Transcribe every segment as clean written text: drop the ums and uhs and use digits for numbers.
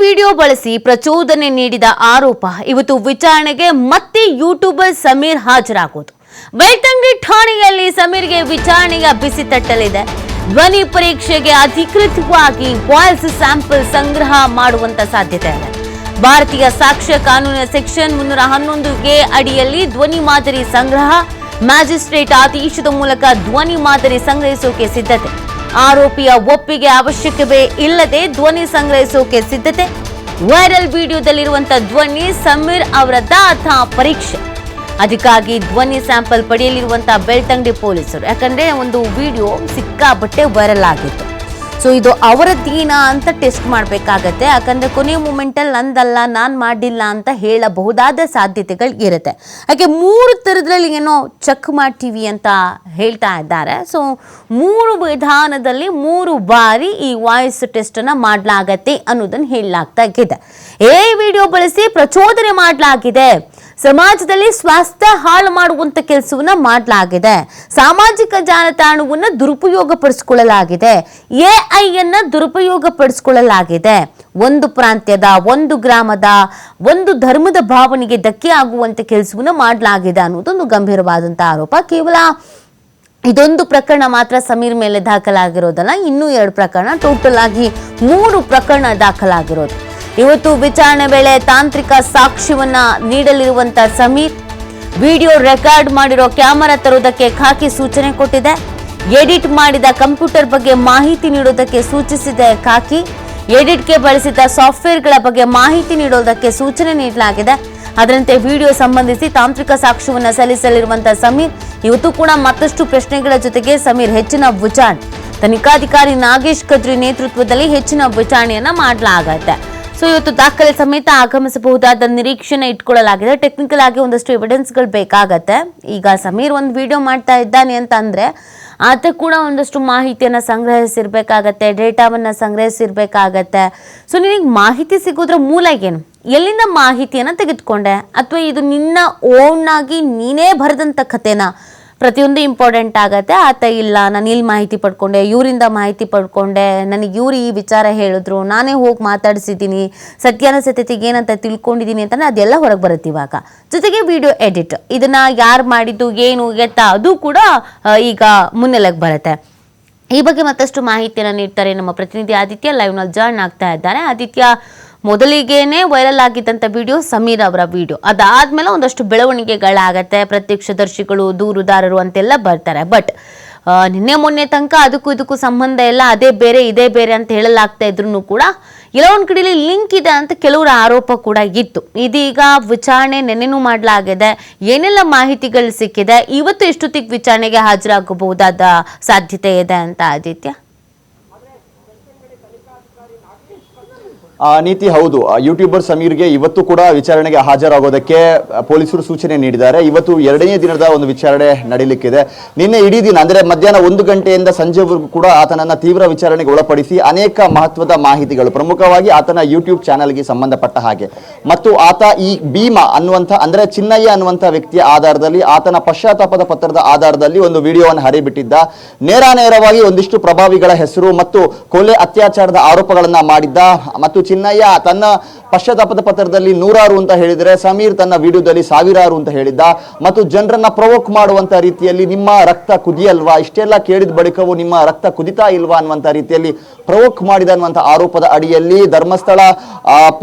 Video ಬಳಸಿ ಪ್ರಚೋದನೆ ನೀಡಿದ ಆರೋಪ ಇವತ್ತು ವಿಚಾರಣೆಗೆ ಮತ್ತೆ ಯೂಟ್ಯೂಬರ್ ಸಮೀರ್ ಹಾಜರಾಗುವುದು. ಬೆಳ್ತಂಗಡಿ ಠಾಣೆಯಲ್ಲಿ ಸಮೀರ್ಗೆ ವಿಚಾರಣೆಯ ಬಿಸಿ ತಟ್ಟಲಿದೆ. ಧ್ವನಿ ಪರೀಕ್ಷೆಗೆ ಅಧಿಕೃತವಾಗಿ ವಾಯ್ಸ್ ಸ್ಯಾಂಪಲ್ ಸಂಗ್ರಹ ಮಾಡುವಂತ ಸಾಧ್ಯತೆ ಇದೆ. ಭಾರತೀಯ ಸಾಕ್ಷ್ಯ ಕಾನೂನಿನ ಸೆಕ್ಷನ್ 311 ಅಡಿಯಲ್ಲಿ ಧ್ವನಿ ಮಾದರಿ ಸಂಗ್ರಹ, ಮ್ಯಾಜಿಸ್ಟ್ರೇಟ್ ಆದೇಶದ ಮೂಲಕ ಧ್ವನಿ ಮಾದರಿ ಸಂಗ್ರಹಿಸೋಕೆ ಸಿದ್ಧತೆ. ಆರೋಪಿಯ ಒಪ್ಪಿಗೆ ಅವಶ್ಯಕವೇ ಇಲ್ಲದೆ ಧ್ವನಿ ಸಂಗ್ರಹಿಸೋಕೆ ಸಿದ್ಧತೆ. ವೈರಲ್ ವಿಡಿಯೋದಲ್ಲಿರುವಂತಹ ಧ್ವನಿ ಸಮೀರ್ ಅವರದ್ದ ಅಥವಾ ಪರೀಕ್ಷೆ. ಅದಕ್ಕಾಗಿ ಧ್ವನಿ ಸ್ಯಾಂಪಲ್ ಪಡೆಯಲಿರುವಂತಹ ಬೆಳ್ತಂಗಡಿ ಪೊಲೀಸರು. ಯಾಕಂದ್ರೆ ಒಂದು ವಿಡಿಯೋ ಸಿಕ್ಕಾಪಟ್ಟೆ ವೈರಲ್ ಆಗಿತ್ತು. ಸೊ ಇದು ಅವರದ್ದೀನಾ ಅಂತ ಟೆಸ್ಟ್ ಮಾಡಬೇಕಾಗತ್ತೆ. ಯಾಕಂದ್ರೆ ಕೊನೆ ಮೂಮೆಂಟಲ್ಲಿ ನಂದಲ್ಲ, ನಾನು ಮಾಡಿಲ್ಲ ಅಂತ ಹೇಳಬಹುದಾದ ಸಾಧ್ಯತೆಗಳು ಇರುತ್ತೆ. ಹಾಗೆ 3 ಥರದ್ರಲ್ಲಿ ಏನೋ ಚೆಕ್ ಮಾಡ್ತೀವಿ ಅಂತ ಹೇಳ್ತಾ ಇದ್ದಾರೆ. ಸೊ 3 ವಿಧಾನದಲ್ಲಿ 3 ಬಾರಿ ಈ ವಾಯ್ಸ್ ಟೆಸ್ಟ್ ಅನ್ನ ಮಾಡಲಾಗತ್ತೆ ಅನ್ನೋದನ್ನ ಹೇಳಲಾಗ್ತಾ ಇದೆ. ವಿಡಿಯೋ ಬಳಸಿ ಪ್ರಚೋದನೆ ಮಾಡಲಾಗಿದೆ. ಸಮಾಜದಲ್ಲಿ ಸ್ವಾಸ್ಥ್ಯ ಹಾಳು ಮಾಡುವಂತ ಕೆಲಸವನ್ನ ಮಾಡಲಾಗಿದೆ. ಸಾಮಾಜಿಕ ಜಾಲತಾಣವನ್ನು ದುರುಪಯೋಗ ಪಡಿಸಿಕೊಳ್ಳಲಾಗಿದೆ. ಎಐ ಅನ್ನ ದುರುಪಯೋಗ ಪಡಿಸಿಕೊಳ್ಳಲಾಗಿದೆ. ಒಂದು ಪ್ರಾಂತ್ಯದ, ಒಂದು ಗ್ರಾಮದ, ಒಂದು ಧರ್ಮದ ಭಾವನೆಗೆ ಧಕ್ಕೆ ಆಗುವಂತ ಕೆಲಸವನ್ನ ಮಾಡಲಾಗಿದೆ ಅನ್ನೋದೊಂದು ಗಂಭೀರವಾದಂತಹ ಆರೋಪ. ಕೇವಲ ಇದೊಂದು ಪ್ರಕರಣ ಮಾತ್ರ ಸಮೀರ್ ಮೇಲೆ ದಾಖಲಾಗಿರೋದಲ್ಲ, ಇನ್ನೂ 2 ಪ್ರಕರಣ, ಟೋಟಲ್ ಆಗಿ 3 ಪ್ರಕರಣ ದಾಖಲಾಗಿರೋದು. ಇವತ್ತು ವಿಚಾರಣೆ ವೇಳೆ ತಾಂತ್ರಿಕ ಸಾಕ್ಷ್ಯವನ್ನ ನೀಡಲಿರುವಂತ ಸಮೀರ್ ವಿಡಿಯೋ ರೆಕಾರ್ಡ್ ಮಾಡಿರೋ ಕ್ಯಾಮೆರಾ ತರುವುದಕ್ಕೆ ಖಾಕಿ ಸೂಚನೆ ಕೊಟ್ಟಿದೆ. ಎಡಿಟ್ ಮಾಡಿದ ಕಂಪ್ಯೂಟರ್ ಬಗ್ಗೆ ಮಾಹಿತಿ ನೀಡೋದಕ್ಕೆ ಸೂಚಿಸಿದೆ ಖಾಕಿ. ಎಡಿಟ್ಗೆ ಬಳಸಿದ ಸಾಫ್ಟ್ವೇರ್ಗಳ ಬಗ್ಗೆ ಮಾಹಿತಿ ನೀಡೋದಕ್ಕೆ ಸೂಚನೆ ನೀಡಲಾಗಿದೆ. ಅದರಂತೆ ವಿಡಿಯೋ ಸಂಬಂಧಿಸಿ ತಾಂತ್ರಿಕ ಸಾಕ್ಷ್ಯವನ್ನ ಸಲ್ಲಿಸಲಿರುವಂತಹ ಸಮೀರ್ ಇವತ್ತು ಕೂಡ ಮತ್ತಷ್ಟು ಪ್ರಶ್ನೆಗಳ ಜೊತೆಗೆ ಸಮೀರ್ ಹೆಚ್ಚಿನ ವಿಚಾರಣೆ ತನಿಖಾಧಿಕಾರಿ ನಾಗೇಶ್ ಕದ್ರಿ ನೇತೃತ್ವದಲ್ಲಿ ಹೆಚ್ಚಿನ ವಿಚಾರಣೆಯನ್ನ ಮಾಡಲಾಗುತ್ತೆ. ಸೊ ಇವತ್ತು ದಾಖಲೆ ಸಮೇತ ಆಗಮಿಸಬಹುದಾದ ನಿರೀಕ್ಷಣೆ ಇಟ್ಕೊಳ್ಳಲಾಗಿದೆ. ಟೆಕ್ನಿಕಲ್ ಆಗಿ ಒಂದಷ್ಟು ಎವಿಡೆನ್ಸ್ಗಳು ಬೇಕಾಗತ್ತೆ. ಈಗ ಸಮೀರ್ ಒಂದು ವಿಡಿಯೋ ಮಾಡ್ತಾ ಇದ್ದಾನೆ ಅಂತ ಅಂದ್ರೆ ಆತ ಕೂಡ ಒಂದಷ್ಟು ಮಾಹಿತಿಯನ್ನ ಸಂಗ್ರಹಿಸಿರ್ಬೇಕಾಗತ್ತೆ, ಡೇಟಾವನ್ನ ಸಂಗ್ರಹಿಸಿರ್ಬೇಕಾಗತ್ತೆ. ಸೊ ನಿನಗೆ ಮಾಹಿತಿ ಸಿಗೋದ್ರ ಮೂಲ ಏನು? ಎಲ್ಲಿಂದ ಮಾಹಿತಿಯನ್ನ ತೆಗೆದುಕೊಂಡೆ? ಅಥವಾ ಇದು ನಿನ್ನ ಓನ್ ಆಗಿ ನೀನೇ ಬರೆದಂತ ಕಥೆನಾ? ಪ್ರತಿಯೊಂದು ಇಂಪಾರ್ಟೆಂಟ್ ಆಗತ್ತೆ. ಆತ ಇಲ್ಲ, ನಾನು ಇಲ್ಲಿ ಮಾಹಿತಿ ಪಡ್ಕೊಂಡೆ, ಇವರಿಂದ ಮಾಹಿತಿ ಪಡ್ಕೊಂಡೆ, ನನಗೆ ಇವ್ರು ಈ ವಿಚಾರ ಹೇಳಿದ್ರು, ನಾನೇ ಹೋಗಿ ಮಾತಾಡಿಸಿದ್ದೀನಿ, ಸತ್ಯಾನಾಸತ್ಯತೆಗೆ ಏನಂತ ತಿಳ್ಕೊಂಡಿದ್ದೀನಿ ಅಂತಂದ್ರೆ ಅದೆಲ್ಲ ಹೊರಗೆ ಬರುತ್ತೆ ಇವಾಗ. ಜೊತೆಗೆ ವಿಡಿಯೋ ಎಡಿಟ್, ಇದನ್ನ ಯಾರು ಮಾಡಿದ್ದು, ಏನು ಎತ್ತ, ಅದು ಕೂಡ ಈಗ ಮುನ್ನೆಲೆಗೆ ಬರುತ್ತೆ. ಈ ಬಗ್ಗೆ ಮತ್ತಷ್ಟು ಮಾಹಿತಿಯನ್ನು ನೀಡ್ತಾರೆ ನಮ್ಮ ಪ್ರತಿನಿಧಿ ಆದಿತ್ಯ. ಲೈವ್ನಲ್ಲಿ ಜಾಯ್ನ್ ಆಗ್ತಾ ಇದ್ದಾರೆ. ಆದಿತ್ಯ, ಮೊದಲಿಗೇನೆ ವೈರಲ್ ಆಗಿದ್ದಂಥ ವಿಡಿಯೋ ಸಮೀರ್ ಅವರ ವಿಡಿಯೋ, ಅದಾದ್ಮೇಲೆ ಒಂದಷ್ಟು ಬೆಳವಣಿಗೆಗಳಾಗತ್ತೆ. ಪ್ರತ್ಯಕ್ಷದರ್ಶಿಗಳು, ದೂರುದಾರರು ಅಂತೆಲ್ಲ ಬರ್ತಾರೆ. ಬಟ್ ನಿನ್ನೆ ಮೊನ್ನೆ ತನಕ ಅದಕ್ಕೂ ಇದಕ್ಕೂ ಸಂಬಂಧ ಇಲ್ಲ, ಅದೇ ಬೇರೆ ಇದೇ ಬೇರೆ ಅಂತ ಹೇಳಲಾಗ್ತಾ ಇದ್ರು ಕೂಡ ಎಲ್ಲ ಒಂದ್ ಕಡೆಯಲ್ಲಿ ಲಿಂಕ್ ಇದೆ ಅಂತ ಕೆಲವರ ಆರೋಪ ಕೂಡ ಇತ್ತು. ಇದೀಗ ವಿಚಾರಣೆ ನೆನ್ನೆನೂ ಮಾಡಲಾಗಿದೆ. ಏನೆಲ್ಲ ಮಾಹಿತಿಗಳು ಸಿಕ್ಕಿದೆ? ಇವತ್ತು ಎಷ್ಟೊತ್ತಿಗೆ ವಿಚಾರಣೆಗೆ ಹಾಜರಾಗಬಹುದಾದ ಸಾಧ್ಯತೆ ಇದೆ ಅಂತ ಆದಿತ್ಯ? ನೀತಿ ಹೌದು, ಯೂಟ್ಯೂಬರ್ ಸಮೀರ್ಗೆ ಇವತ್ತು ಕೂಡ ವಿಚಾರಣೆಗೆ ಹಾಜರಾಗೋದಕ್ಕೆ ಪೊಲೀಸರು ಸೂಚನೆ ನೀಡಿದ್ದಾರೆ. ಇವತ್ತು 2ನೇ ದಿನದ ಒಂದು ವಿಚಾರಣೆ ನಡೀಲಿಕ್ಕಿದೆ. ನಿನ್ನೆ ಇಡೀ ದಿನ ಅಂದ್ರೆ ಮಧ್ಯಾಹ್ನ 1 ಗಂಟೆಯಿಂದ ಸಂಜೆವರೆಗೂ ಕೂಡ ಆತನನ್ನ ತೀವ್ರ ವಿಚಾರಣೆಗೆ ಒಳಪಡಿಸಿ ಅನೇಕ ಮಹತ್ವದ ಮಾಹಿತಿಗಳು, ಪ್ರಮುಖವಾಗಿ ಆತನ ಯೂಟ್ಯೂಬ್ ಚಾನೆಲ್ಗೆ ಸಂಬಂಧಪಟ್ಟ ಹಾಗೆ ಮತ್ತು ಆತ ಈ ಭೀಮಾ ಅನ್ನುವಂಥ ಅಂದ್ರೆ ಚಿನ್ನಯ್ಯ ಅನ್ನುವಂಥ ವ್ಯಕ್ತಿಯ ಆಧಾರದಲ್ಲಿ, ಆತನ ಪಶ್ಚಾತ್ತಾಪದ ಪತ್ರದ ಆಧಾರದಲ್ಲಿ ಒಂದು ವಿಡಿಯೋವನ್ನು ಹರಿಬಿಟ್ಟಿದ್ದ. ನೇರವಾಗಿ ಒಂದಿಷ್ಟು ಪ್ರಭಾವಿಗಳ ಹೆಸರು ಮತ್ತು ಕೊಲೆ ಅತ್ಯಾಚಾರದ ಆರೋಪಗಳನ್ನ ಮಾಡಿದ್ದ. ಮತ್ತು ಚಿನ್ನಯ್ಯ ತನ್ನ ಪಶ್ಚಾತ್ತಾಪದ ಪತ್ರದಲ್ಲಿ 100 ಅಂತ ಹೇಳಿದರೆ ಸಮೀರ್ ತನ್ನ ವಿಡಿಯೋದಲ್ಲಿ 1000 ಅಂತ ಹೇಳಿದ್ದ. ಮತ್ತು ಜನರನ್ನ ಪ್ರವೋಕ್ ಮಾಡುವಂತ ರೀತಿಯಲ್ಲಿ ನಿಮ್ಮ ರಕ್ತ ಕುದಿಯಲ್ವಾ, ಇಷ್ಟೆಲ್ಲ ಕೇಳಿದ ಬಳಿಕವೂ ನಿಮ್ಮ ರಕ್ತ ಕುದಿತಾ ಇಲ್ವಾ ಅನ್ನುವಂತ ರೀತಿಯಲ್ಲಿ ಪ್ರವೋಕ್ ಮಾಡಿದ ಅನ್ನುವಂಥ ಆರೋಪದ ಅಡಿಯಲ್ಲಿ ಧರ್ಮಸ್ಥಳ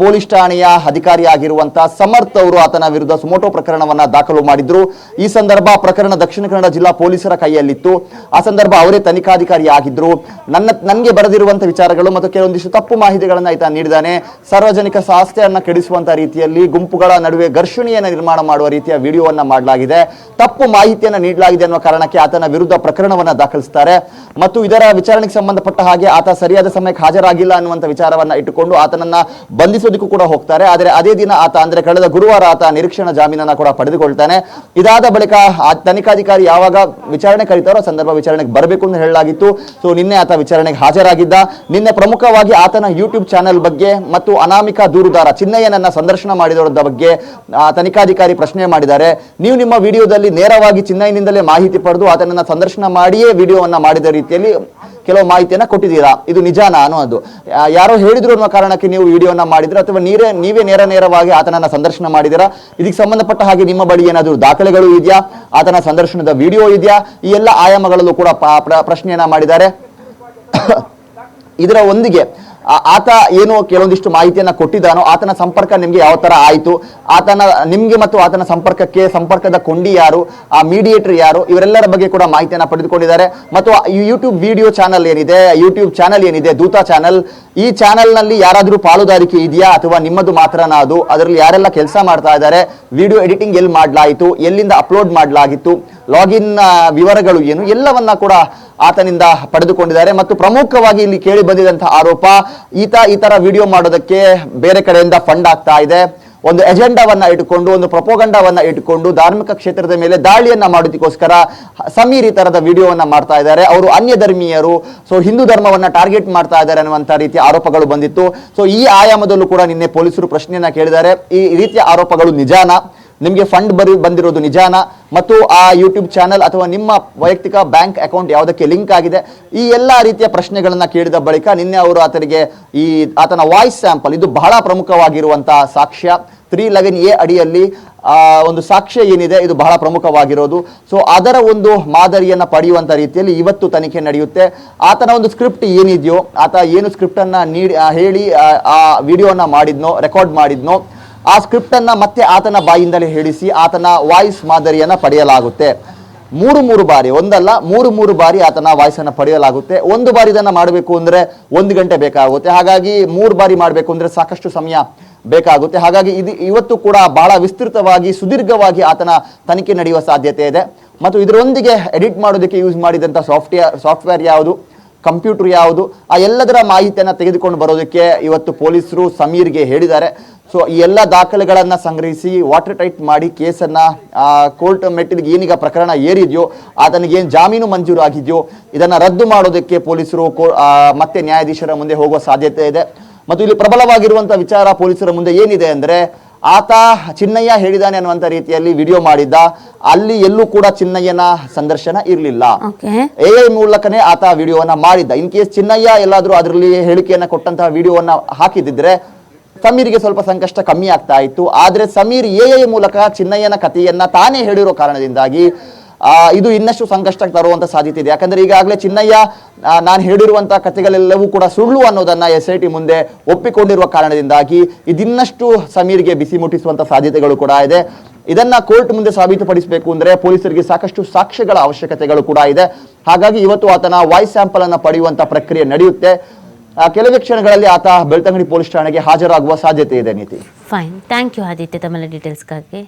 ಪೊಲೀಸ್ ಠಾಣೆಯ ಅಧಿಕಾರಿಯಾಗಿರುವಂತಹ ಸಮರ್ಥ್ ಅವರು ಆತನ ವಿರುದ್ಧ ಸುಮೋಟೋ ಪ್ರಕರಣವನ್ನ ದಾಖಲು ಮಾಡಿದ್ರು. ಈ ಸಂದರ್ಭ ಪ್ರಕರಣ ದಕ್ಷಿಣ ಕನ್ನಡ ಜಿಲ್ಲಾ ಪೊಲೀಸರ ಕೈಯಲ್ಲಿತ್ತು. ಆ ಸಂದರ್ಭ ಅವರೇ ತನಿಖಾಧಿಕಾರಿ ಆಗಿದ್ರು. ನನಗೆ ಬರೆದಿರುವಂತಹ ವಿಚಾರಗಳು ಮತ್ತು ಕೆಲವೊಂದಿಷ್ಟು ತಪ್ಪು ಮಾಹಿತಿಗಳನ್ನ ಆತ ನೀಡಿದ್ದಾನೆ. ಸಾರ್ವಜನಿಕ ಆಸ್ತಿಯನ್ನ ಕೆಡಿಸುವಂತ ರೀತಿಯಲ್ಲಿ ಗುಂಪುಗಳ ನಡುವೆ ಘರ್ಷಣೆಯನ್ನು ನಿರ್ಮಾಣ ಮಾಡುವ ರೀತಿಯ ವಿಡಿಯೋವನ್ನ ಮಾಡಲಾಗಿದೆ. ತಪ್ಪು ಮಾಹಿತಿಯನ್ನು ನೀಡಲಾಗಿದೆ ಅನ್ನುವ ಕಾರಣಕ್ಕೆ ಆತನ ವಿರುದ್ಧ ಪ್ರಕರಣವನ್ನ ದಾಖಲಿಸುತ್ತಾರೆ. ಮತ್ತು ಇದರ ವಿಚಾರಣೆಗೆ ಸಂಬಂಧಪಟ್ಟ ಹಾಗೆ ಆತ ಸರಿಯಾದ ಸಮಯಕ್ಕೆ ಹಾಜರಾಗಿಲ್ಲ ಅನ್ನುವಂಥ ವಿಚಾರವನ್ನ ಇಟ್ಟುಕೊಂಡು ಆತನನ್ನ ಬಂಧಿಸೋದಕ್ಕೂ ಕೂಡ ಹೋಗ್ತಾರೆ. ಆದರೆ ಅದೇ ದಿನ ಆತ ಅಂದ್ರೆ ಕಳೆದ ಗುರುವಾರ ಆತ ನಿರೀಕ್ಷಣಾ ಜಾಮೀನನ್ನ ಕೂಡ ಪಡೆದುಕೊಳ್ತಾನೆ. ಇದಾದ ಬಳಿಕ ತನಿಖಾಧಿಕಾರಿ ಯಾವಾಗ ವಿಚಾರಣೆ ಕರೀತಾರೋ ಸಂದರ್ಭ ವಿಚಾರಣೆಗೆ ಬರಬೇಕು ಅಂತ ಹೇಳಲಾಗಿತ್ತು. ಸೊ ನಿನ್ನೆ ಆತ ವಿಚಾರಣೆಗೆ ಹಾಜರಾಗಿದ್ದ. ನಿನ್ನೆ ಪ್ರಮುಖವಾಗಿ ಆತನ ಯೂಟ್ಯೂಬ್ ಯೂಟ್ಯೂಬ್ ಚಾನೆಲ್ ಬಗ್ಗೆ ಮತ್ತು ಅನಾಮಿಕಾ ದೂರುದಾರ ಚಿನ್ನಯ್ಯನನ್ನ ಸಂದರ್ಶನ ಮಾಡಿದವರ ಬಗ್ಗೆ ತನಿಖಾಧಿಕಾರಿ ಪ್ರಶ್ನೆ ಮಾಡಿದ್ದಾರೆ. ನೀವು ನಿಮ್ಮ ವಿಡಿಯೋದಲ್ಲಿ ನೇರವಾಗಿ ಚಿನ್ನಯ್ಯನಿಂದಲೇ ಮಾಹಿತಿ ಪಡೆದು ಆತನನ್ನ ಸಂದರ್ಶನ ಮಾಡಿಯೇ ವಿಡಿಯೋವನ್ನ ಮಾಡಿದ ರೀತಿಯಲ್ಲಿ ಕೆಲವು ಮಾಹಿತಿಯನ್ನ ಕೊಟ್ಟಿದ್ದೀರಾ, ಇದು ನಿಜಾನ ಅನ್ನೋದು? ಯಾರೋ ಹೇಳಿದ್ರು ಅನ್ನೋ ಕಾರಣಕ್ಕೆ ನೀವು ವಿಡಿಯೋನ ಮಾಡಿದ್ರೆ ಅಥವಾ ನೀವೇ ನೇರವಾಗಿ ಆತನನ್ನ ಸಂದರ್ಶನ ಮಾಡಿದಿರಾ? ಇದಕ್ಕೆ ಸಂಬಂಧಪಟ್ಟ ಹಾಗೆ ನಿಮ್ಮ ಬಳಿ ಏನಾದರೂ ದಾಖಲೆಗಳು ಇದೆಯಾ? ಆತನ ಸಂದರ್ಶನದ ವಿಡಿಯೋ ಇದೆಯಾ? ಈ ಎಲ್ಲ ಆಯಾಮಗಳಲ್ಲೂ ಕೂಡ ಪ್ರಶ್ನೆಯನ್ನ ಮಾಡಿದ್ದಾರೆ. ಇದರ ಒಂದಿಗೆ ಆತ ಏನು ಕೆಲವೊಂದಿಷ್ಟು ಮಾಹಿತಿಯನ್ನ ಕೊಟ್ಟಿದ್ದಾನೋ ಆತನ ಸಂಪರ್ಕ ನಿಮ್ಗೆ ಯಾವ ತರ ಆಯಿತು, ನಿಮ್ಗೆ ಮತ್ತು ಆತನ ಸಂಪರ್ಕದ ಕೊಂಡಿ ಯಾರು, ಆ ಮೀಡಿಯೇಟರ್ ಯಾರು, ಇವರೆಲ್ಲರ ಬಗ್ಗೆ ಕೂಡ ಮಾಹಿತಿಯನ್ನ ಪಡೆದುಕೊಂಡಿದ್ದಾರೆ. ಮತ್ತು ಯೂಟ್ಯೂಬ್ ವಿಡಿಯೋ ಚಾನಲ್ ಏನಿದೆ, ಯೂಟ್ಯೂಬ್ ಚಾನಲ್ ಏನಿದೆ ದೂತ ಚಾನಲ್, ಈ ಚಾನಲ್ ನಲ್ಲಿ ಯಾರಾದ್ರೂ ಪಾಲುದಾರಿಕೆ ಇದೆಯಾ ಅಥವಾ ನಿಮ್ಮದು ಮಾತ್ರನಾ ಅದು? ಅದರಲ್ಲಿ ಯಾರೆಲ್ಲ ಕೆಲಸ ಮಾಡ್ತಾ ಇದ್ದಾರೆ, ವಿಡಿಯೋ ಎಡಿಟಿಂಗ್ ಎಲ್ಲಿ ಮಾಡಲಾಯಿತು, ಎಲ್ಲಿಂದ ಅಪ್ಲೋಡ್ ಮಾಡಲಾಗಿತ್ತು, ಲಾಗಿನ್ ವಿವರಗಳು ಏನು, ಎಲ್ಲವನ್ನ ಕೂಡ ಆತನಿಂದ ಪಡೆದುಕೊಂಡಿದ್ದಾರೆ. ಮತ್ತು ಪ್ರಮುಖವಾಗಿ ಇಲ್ಲಿ ಕೇಳಿ ಬಂದಿದಂತಹ ಆರೋಪ, ಈ ತರ ವಿಡಿಯೋ ಮಾಡೋದಕ್ಕೆ ಬೇರೆ ಕಡೆಯಿಂದ ಫಂಡ್ ಆಗ್ತಾ ಇದೆ, ಒಂದು ಎಜೆಂಡಾವನ್ನ ಇಟ್ಟುಕೊಂಡು, ಒಂದು ಪ್ರೊಪೋಗಂಡವನ್ನ ಇಟ್ಟುಕೊಂಡು ಧಾರ್ಮಿಕ ಕ್ಷೇತ್ರದ ಮೇಲೆ ದಾಳಿಯನ್ನ ಮಾಡೋದಕ್ಕೋಸ್ಕರ ಸಮೀರ್ ಈ ತರದ ವಿಡಿಯೋವನ್ನ ಮಾಡ್ತಾ ಇದ್ದಾರೆ, ಅವರು ಅನ್ಯ ಧರ್ಮೀಯರು, ಸೊ ಹಿಂದೂ ಧರ್ಮವನ್ನ ಟಾರ್ಗೆಟ್ ಮಾಡ್ತಾ ಇದ್ದಾರೆ ಅನ್ನುವಂತ ರೀತಿಯ ಆರೋಪಗಳು ಬಂದಿತ್ತು. ಸೊ ಈ ಆಯಾಮದಲ್ಲೂ ಕೂಡ ನಿನ್ನೆ ಪೊಲೀಸರು ಪ್ರಶ್ನೆಯನ್ನ ಕೇಳಿದ್ದಾರೆ. ಈ ರೀತಿಯ ಆರೋಪಗಳು ನಿಜಾನ? ನಿಮಗೆ ಫಂಡ್ ಬಂದಿರೋದು ನಿಜಾನ? ಮತ್ತು ಆ ಯೂಟ್ಯೂಬ್ ಚಾನಲ್ ಅಥವಾ ನಿಮ್ಮ ವೈಯಕ್ತಿಕ ಬ್ಯಾಂಕ್ ಅಕೌಂಟ್ ಯಾವುದಕ್ಕೆ ಲಿಂಕ್ ಆಗಿದೆ? ಈ ಎಲ್ಲ ರೀತಿಯ ಪ್ರಶ್ನೆಗಳನ್ನ ಕೇಳಿದ ಬಳಿಕ ನಿನ್ನೆ ಅವರು ಆತನ ವಾಯ್ಸ್ ಸ್ಯಾಂಪಲ್, ಇದು ಬಹಳ ಪ್ರಮುಖವಾಗಿರುವಂತಹ ಸಾಕ್ಷ್ಯ, 311A ಅಡಿಯಲ್ಲಿ ಒಂದು ಸಾಕ್ಷ್ಯ ಏನಿದೆ ಇದು ಬಹಳ ಪ್ರಮುಖವಾಗಿರೋದು. ಸೊ ಅದರ ಒಂದು ಮಾದರಿಯನ್ನ ಪಡೆಯುವಂತ ರೀತಿಯಲ್ಲಿ ಇವತ್ತು ತನಿಖೆ ನಡೆಯುತ್ತೆ. ಆತನ ಒಂದು ಸ್ಕ್ರಿಪ್ಟ್ ಏನಿದೆಯೋ, ಆತ ಏನು ಸ್ಕ್ರಿಪ್ಟ್ ಅನ್ನ ಹೇಳಿ ಆ ವಿಡಿಯೋನ ರೆಕಾರ್ಡ್ ಮಾಡಿದ್ನೋ, ಆ ಸ್ಕ್ರಿಪ್ಟ್ ಅನ್ನ ಮತ್ತೆ ಆತನ ಬಾಯಿಂದಲೇ ಹೇಳಿಸಿ ಆತನ ವಾಯ್ಸ್ ಮಾದರಿಯನ್ನ ಪಡೆಯಲಾಗುತ್ತೆ. ಮೂರು ಬಾರಿ, ಒಂದಲ್ಲ 3 ಬಾರಿ ಆತನ ವಾಯ್ಸ್ ಅನ್ನ ಪಡೆಯಲಾಗುತ್ತೆ. ಒಂದು ಬಾರಿ ಇದನ್ನ ಮಾಡಬೇಕು ಅಂದ್ರೆ 1 ಗಂಟೆ ಬೇಕಾಗುತ್ತೆ. ಹಾಗಾಗಿ 3 ಬಾರಿ ಮಾಡಬೇಕು ಅಂದ್ರೆ ಸಾಕಷ್ಟು ಸಮಯ ಬೇಕಾಗುತ್ತೆ. ಹಾಗಾಗಿ ಇವತ್ತು ಕೂಡ ಬಹಳ ವಿಸ್ತೃತವಾಗಿ ಸುದೀರ್ಘವಾಗಿ ಆತನ ತನಿಖೆ ನಡೆಯುವ ಸಾಧ್ಯತೆ ಇದೆ. ಮತ್ತು ಇದರೊಂದಿಗೆ ಎಡಿಟ್ ಮಾಡೋದಕ್ಕೆ ಯೂಸ್ ಮಾಡಿದಂಥ ಸಾಫ್ಟ್ವೇರ್ ಯಾವುದು, ಕಂಪ್ಯೂಟರ್ ಯಾವುದು, ಆ ಎಲ್ಲದರ ಮಾಹಿತಿಯನ್ನು ತೆಗೆದುಕೊಂಡು ಬರೋದಕ್ಕೆ ಇವತ್ತು ಪೊಲೀಸರು ಸಮೀರ್ಗೆ ಹೇಳಿದ್ದಾರೆ. ಸೊ ಈ ಎಲ್ಲ ದಾಖಲೆಗಳನ್ನು ಸಂಗ್ರಹಿಸಿ ವಾಟರ್ ಟೈಟ್ ಮಾಡಿ ಕೇಸನ್ನ ಕೋರ್ಟ್ ಮೆಟ್ಟಿಲಿಗೆ ಏನೀಗ ಪ್ರಕರಣ ಏರಿದೆಯೋ, ಆತನಿಗೆ ಏನು ಜಾಮೀನು ಮಂಜೂರು ಆಗಿದೆಯೋ ಇದನ್ನು ರದ್ದು ಮಾಡೋದಕ್ಕೆ ಪೊಲೀಸರು ಮತ್ತೆ ನ್ಯಾಯಾಧೀಶರ ಮುಂದೆ ಹೋಗುವ ಸಾಧ್ಯತೆ ಇದೆ. ಮತ್ತು ಇಲ್ಲಿ ಪ್ರಬಲವಾಗಿರುವಂಥ ವಿಚಾರ ಪೊಲೀಸರ ಮುಂದೆ ಏನಿದೆ ಅಂದರೆ, ಆತ ಚಿನ್ನಯ್ಯ ಹೇಳಿದಾನೆ ಅನ್ನುವಂಥ ರೀತಿಯಲ್ಲಿ ವಿಡಿಯೋ ಮಾಡಿದ್ದ, ಅಲ್ಲಿ ಎಲ್ಲೂ ಕೂಡ ಚಿನ್ನಯ್ಯನ ಸಂದರ್ಶನ ಇರಲಿಲ್ಲ. AI ಮೂಲಕನೇ ಆತ ವಿಡಿಯೋವನ್ನ ಮಾಡಿದ್ದ. ಇನ್ ಕೇಸ್ ಚಿನ್ನಯ್ಯ ಎಲ್ಲಾದ್ರೂ ಅದರಲ್ಲಿ ಹೇಳಿಕೆಯನ್ನ ಕೊಟ್ಟಂತಹ ವಿಡಿಯೋವನ್ನ ಹಾಕಿದಿದ್ರೆ ಸಮೀರ್ಗೆ ಸ್ವಲ್ಪ ಸಂಕಷ್ಟ ಕಮ್ಮಿ ಆಗ್ತಾ ಇತ್ತು. ಆದ್ರೆ ಸಮೀರ್ AI ಮೂಲಕ ಚಿನ್ನಯ್ಯನ ಕಥೆಯನ್ನ ತಾನೇ ಹೇಳಿರೋ ಕಾರಣದಿಂದಾಗಿ ಇದು ಇನ್ನಷ್ಟು ಸಂಕಷ್ಟ ತರುವಂತ ಸಾಧ್ಯತೆ ಇದೆ. ಯಾಕಂದ್ರೆ ಈಗಾಗಲೇ ಚಿನ್ನಯ್ಯ ನಾನು ಹೇಳಿರುವಂತಹ ಕಥೆಗಳೆಲ್ಲವೂ ಕೂಡ ಸುಳ್ಳು ಅನ್ನೋದನ್ನ SIT ಮುಂದೆ ಒಪ್ಪಿಕೊಂಡಿರುವ ಕಾರಣದಿಂದಾಗಿ ಇದಿನ್ನಷ್ಟು ಸಮೀರ್ಗೆ ಬಿಸಿ ಮುಟ್ಟಿಸುವಂತ ಸಾಧ್ಯತೆಗಳು ಕೂಡ ಇದೆ. ಇದನ್ನ ಕೋರ್ಟ್ ಮುಂದೆ ಸಾಬೀತುಪಡಿಸಬೇಕು ಅಂದ್ರೆ ಪೊಲೀಸರಿಗೆ ಸಾಕಷ್ಟು ಸಾಕ್ಷ್ಯಗಳ ಅವಶ್ಯಕತೆಗಳು ಕೂಡ ಇದೆ. ಹಾಗಾಗಿ ಇವತ್ತು ಆತನ ವಾಯ್ಸ್ ಸ್ಯಾಂಪಲ್ ಅನ್ನ ಪಡೆಯುವಂತ ಪ್ರಕ್ರಿಯೆ ನಡೆಯುತ್ತೆ. ಕೆಲವೇ ಕ್ಷಣಗಳಲ್ಲಿ ಆತ ಬೆಳ್ತಂಗಡಿ ಪೊಲೀಸ್ ಠಾಣೆಗೆ ಹಾಜರಾಗುವ ಸಾಧ್ಯತೆ ಇದೆ. ನೀತಿ ಫೈನ್, ಥ್ಯಾಂಕ್ ಯು ಆದಿತ್ಯ ತಮ್ಮ ಡೀಟೇಲ್ಸ್ಗಾಗಿ.